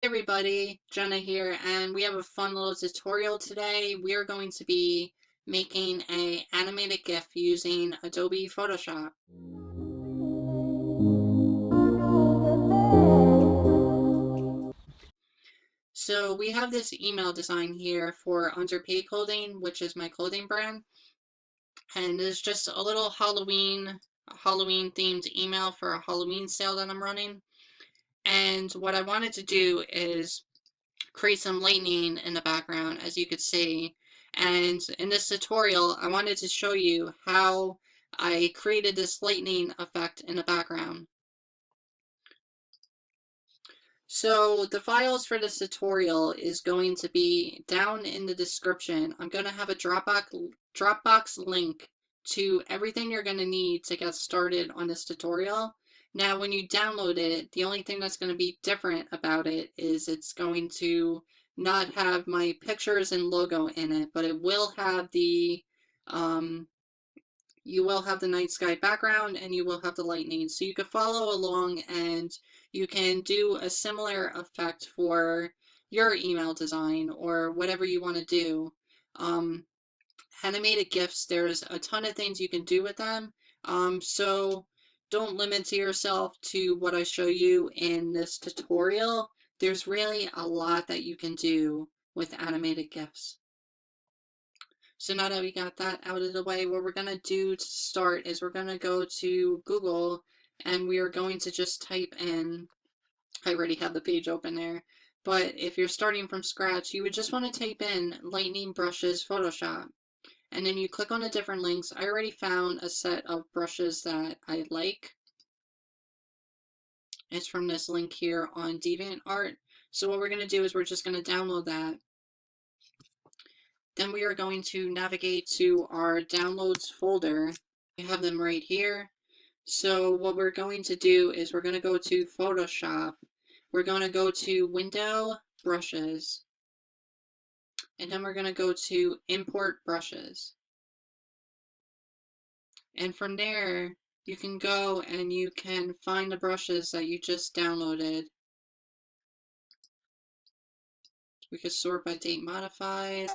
Hey everybody, Jenna here, and we have a fun little tutorial today. We are going to be making a animated GIF using Adobe Photoshop. So we have this email design here for Underpaid Clothing, which is my clothing brand, and it's just a little Halloween themed email for a Halloween sale that I'm running. And what I wanted to do is create some lightning in the background, as you could see. And in this tutorial, I wanted to show you how I created this lightning effect in the background. So the files for this tutorial is going to be down in the description. I'm going to have a Dropbox link to everything you're going to need to get started on this tutorial. Now, when you download it, the only thing that's going to be different about it is it's going to not have my pictures and logo in it, but it will have you will have the night sky background and you will have the lightning. So you can follow along and you can do a similar effect for your email design or whatever you want to do. Um, Animated GIFs, there's a ton of things you can do with them. So don't limit to yourself to what I show you in this tutorial. There's really a lot that you can do with animated GIFs. So now that we got that out of the way, what we're going to do to start is we're going to go to Google and we are going to just type in, I already have the page open there, but if you're starting from scratch, you would just want to type in Lightning Brushes Photoshop. And then you click on the different links. I already found a set of brushes that I like. It's from this link here on DeviantArt. So what we're going to do is we're just going to download that. Then we are going to navigate to our downloads folder. We have them right here. So what we're going to do is we're going to go to Photoshop. We're going to go to Window, Brushes. And then we're going to go to Import Brushes. And from there, you can go and you can find the brushes that you just downloaded. We could sort by date modified.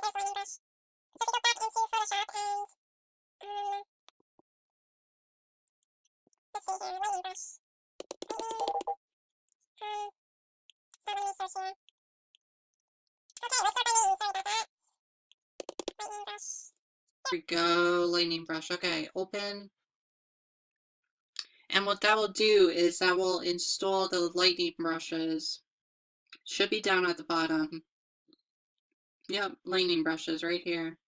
There we go, lightning brush. Okay, open. And what that will do is that will install the lightning brushes. Should be down at the bottom. Yep, lightning brushes right here.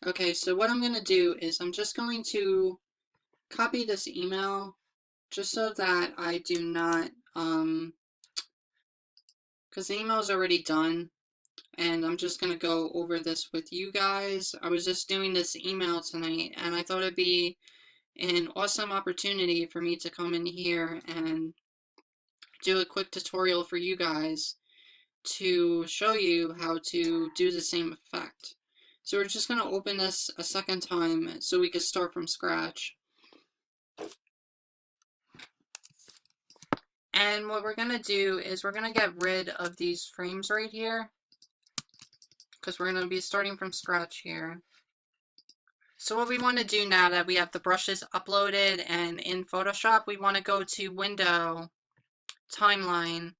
Okay, so what I'm going to do is I'm just going to copy this email just so that I do not, because the email is already done and I'm just going to go over this with you guys. I was just doing this email tonight and I thought it'd be an awesome opportunity for me to come in here and do a quick tutorial for you guys to show you how to do the same effect. So we're just going to open this a second time so we can start from scratch. And what we're going to do is we're going to get rid of these frames right here because we're going to be starting from scratch here. So what we want to do now that we have the brushes uploaded and in Photoshop, we want to go to Window, Timeline,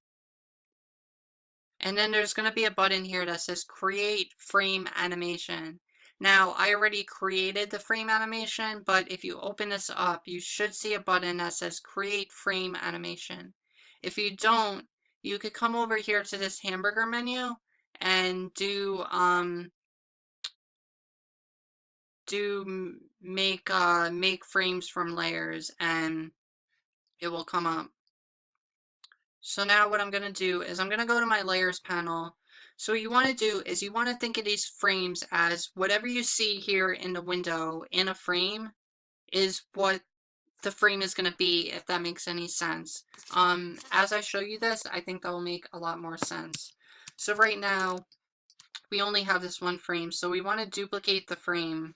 and then there's going to be a button here that says Create Frame Animation. Now, I already created the frame animation, but if you open this up, you should see a button that says Create Frame Animation. If you don't, you could come over here to this hamburger menu and make frames from layers, and it will come up. So now what I'm going to do is I'm going to go to my layers panel. So what you want to do is you want to think of these frames as whatever you see here in the window in a frame is what the frame is going to be, if that makes any sense. As I show you this, I think that will make a lot more sense. So right now, we only have this one frame, so we want to duplicate the frame.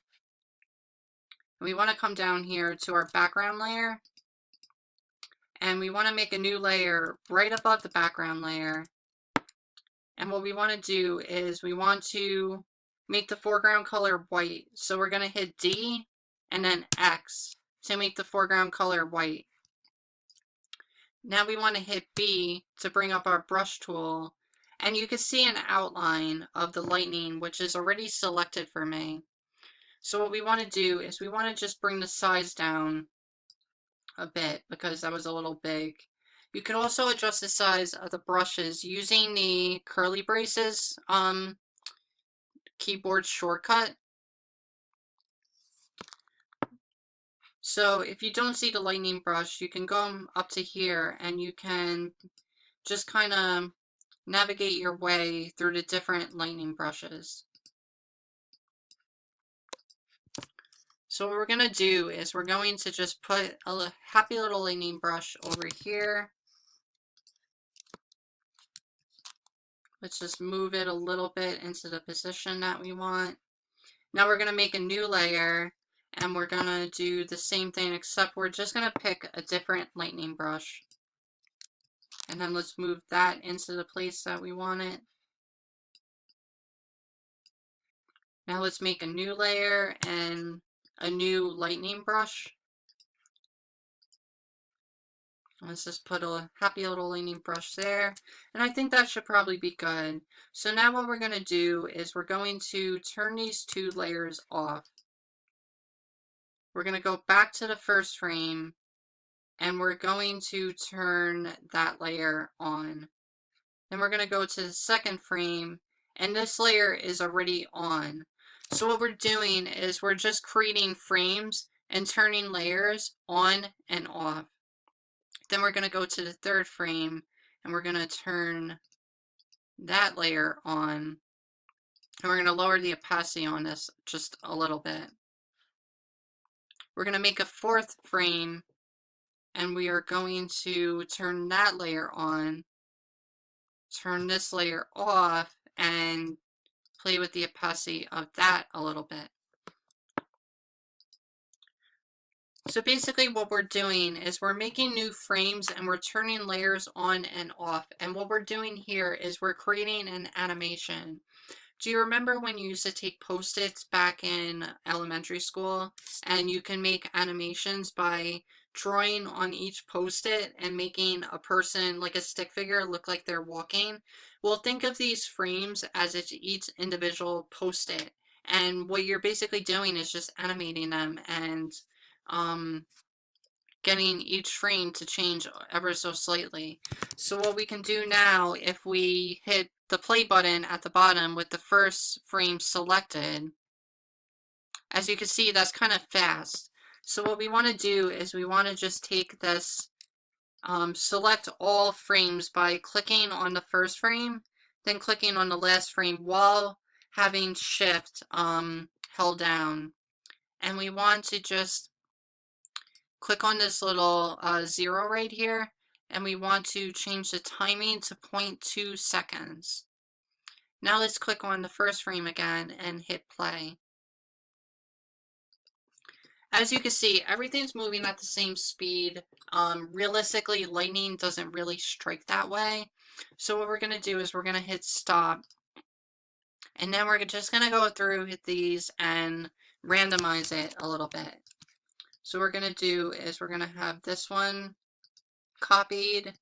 We want to come down here to our background layer, and we want to make a new layer right above the background layer. And what we want to do is we want to make the foreground color white. So we're going to hit D and then X to make the foreground color white. Now we want to hit B to bring up our brush tool, and you can see an outline of the lightning, which is already selected for me. So what we want to do is we want to just bring the size down a bit because that was a little big. You can also adjust the size of the brushes using the curly braces keyboard shortcut. So if you don't see the lightning brush, you can go up to here and you can just kind of navigate your way through the different lightning brushes. So what we're going to do is we're going to just put a happy little lightning brush over here. Let's just move it a little bit into the position that we want. Now we're going to make a new layer, and we're going to do the same thing, except we're just going to pick a different lightning brush. And then let's move that into the place that we want it. Now let's make a new layer and a new lightning brush. Let's just put a happy little lightning brush there. And I think that should probably be good. So now what we're going to do is we're going to turn these two layers off. We're going to go back to the first frame, and we're going to turn that layer on. Then we're going to go to the second frame, and this layer is already on. So what we're doing is we're just creating frames and turning layers on and off. Then we're going to go to the third frame, and we're going to turn that layer on. And we're going to lower the opacity on this just a little bit. We're going to make a fourth frame, and we are going to turn that layer on, turn this layer off, and play with the opacity of that a little bit. So basically what we're doing is we're making new frames and we're turning layers on and off. And what we're doing here is we're creating an animation. Do you remember when you used to take Post-its back in elementary school and you can make animations by drawing on each Post-it and making a person, like a stick figure, look like they're walking? Well, think of these frames as it's each individual Post-it. And what you're basically doing is just animating them and getting each frame to change ever so slightly. So what we can do now, if we hit the play button at the bottom with the first frame selected, as you can see, that's kind of fast. So what we want to do is we want to just take this, select all frames by clicking on the first frame, then clicking on the last frame while having Shift held down. And we want to just click on this little 0 right here, and we want to change the timing to 0.2 seconds. Now let's click on the first frame again and hit play. As you can see, everything's moving at the same speed. Realistically, lightning doesn't really strike that way. So what we're going to do is we're going to hit stop. And then we're just going to go through these and randomize it a little bit. So what we're going to do is we're going to have this one copied,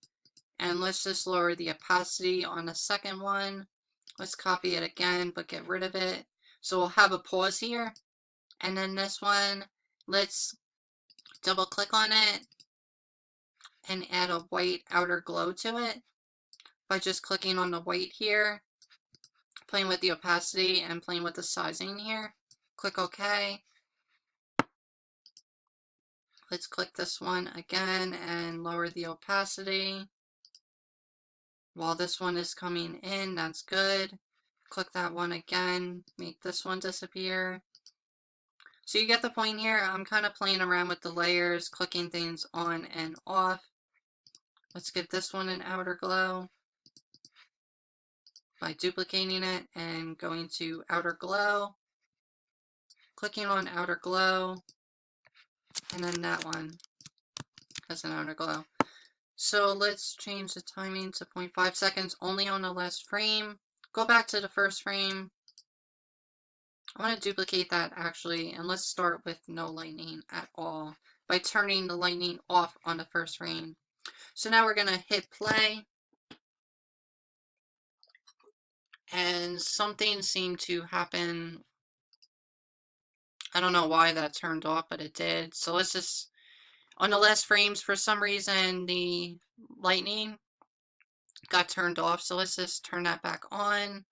and let's just lower the opacity on the second one. Let's copy it again, but get rid of it. So we'll have a pause here. And then this one, let's double click on it and add a white outer glow to it by just clicking on the white here, playing with the opacity and playing with the sizing here. Click OK. Let's click this one again and lower the opacity. While this one is coming in, that's good. Click that one again, make this one disappear. So you get the point here. I'm kind of playing around with the layers, clicking things on and off. Let's give this one an outer glow by duplicating it and going to outer glow, clicking on outer glow, and then that one has an outer glow. So let's change the timing to 0.5 seconds only on the last frame. Go back to the first frame. I want to duplicate that actually, and let's start with no lightning at all by turning the lightning off on the first frame. So now we're going to hit play, and something seemed to happen. I don't know why that turned off, but it did. So let's just, on the last frames, for some reason, the lightning got turned off. So let's just turn that back on.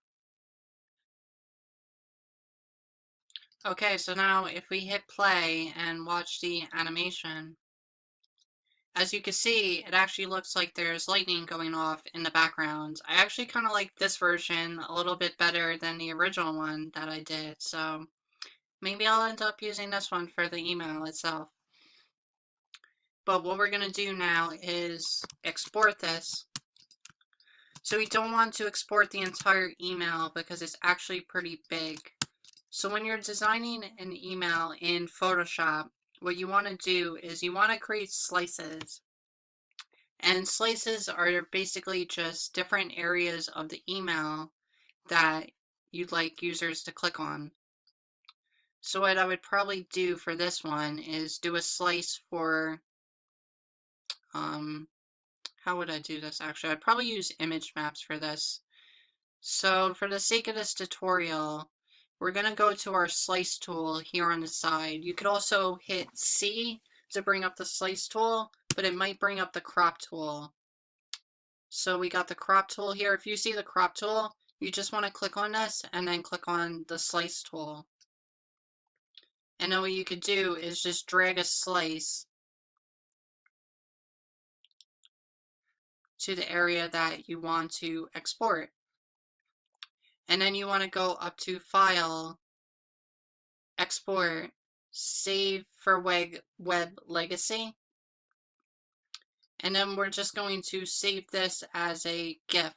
Okay, so now if we hit play and watch the animation, as you can see, it actually looks like there's lightning going off in the background. I actually kind of like this version a little bit better than the original one that I did, so maybe I'll end up using this one for the email itself. But what we're going to do now is export this. So we don't want to export the entire email because it's actually pretty big. So when you're designing an email in Photoshop, what you want to do is you want to create slices. And slices are basically just different areas of the email that you'd like users to click on. So what I would probably do for this one is do a slice for, how would I do this actually? I'd probably use image maps for this. So for the sake of this tutorial, we're going to go to our slice tool here on the side. You could also hit C to bring up the slice tool, but it might bring up the crop tool. So we got the crop tool here. If you see the crop tool, you just want to click on this and then click on the slice tool. And then what you could do is just drag a slice to the area that you want to export. And then you want to go up to File, Export, Save for Web Legacy. And then we're just going to save this as a GIF.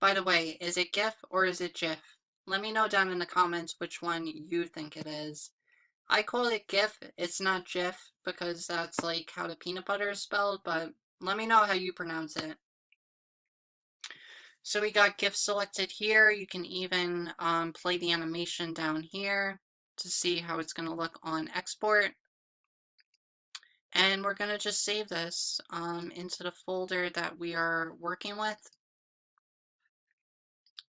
By the way, is it GIF or is it GIF? Let me know down in the comments which one you think it is. I call it GIF, it's not GIF, because that's like how the peanut butter is spelled, but let me know how you pronounce it. So we got GIF selected here. You can even play the animation down here to see how it's going to look on export. And we're going to just save this into the folder that we are working with.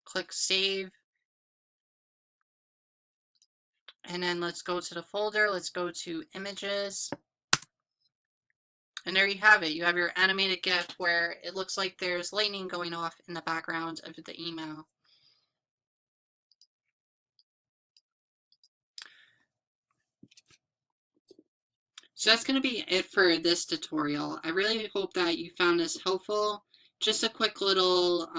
Click Save. And then let's go to the folder. Let's go to Images. And there you have it. You have your animated GIF where it looks like there's lightning going off in the background of the email. So that's going to be it for this tutorial. I really hope that you found this helpful. Just a quick little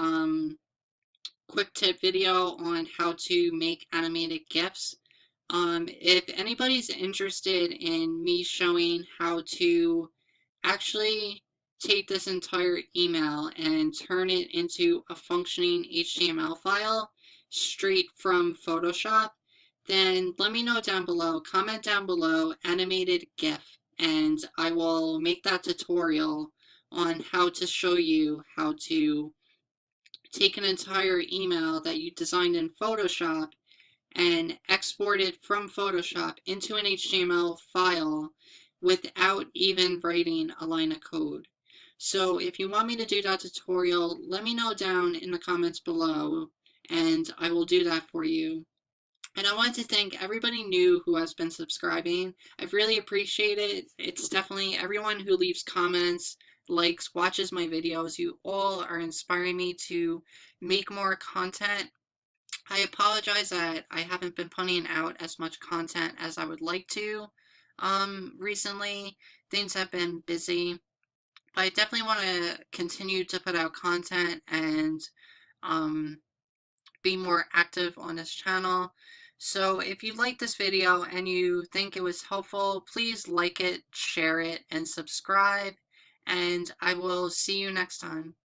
quick tip video on how to make animated GIFs. If anybody's interested in me showing how to actually take this entire email and turn it into a functioning HTML file straight from Photoshop, then let me know down below. Comment down below animated GIF, and I will make that tutorial on how to show you how to take an entire email that you designed in Photoshop and export it from Photoshop into an HTML file without even writing a line of code. So if you want me to do that tutorial, let me know down in the comments below, and I will do that for you. And I want to thank everybody new who has been subscribing. I've really appreciated it. It's definitely everyone who leaves comments, likes, watches my videos. You all are inspiring me to make more content. I apologize that I haven't been putting out as much content as I would like to. Recently, things have been busy, but I definitely want to continue to put out content and be more active on this channel. So if you like this video and you think it was helpful, please like it, share it, and subscribe, and I will see you next time.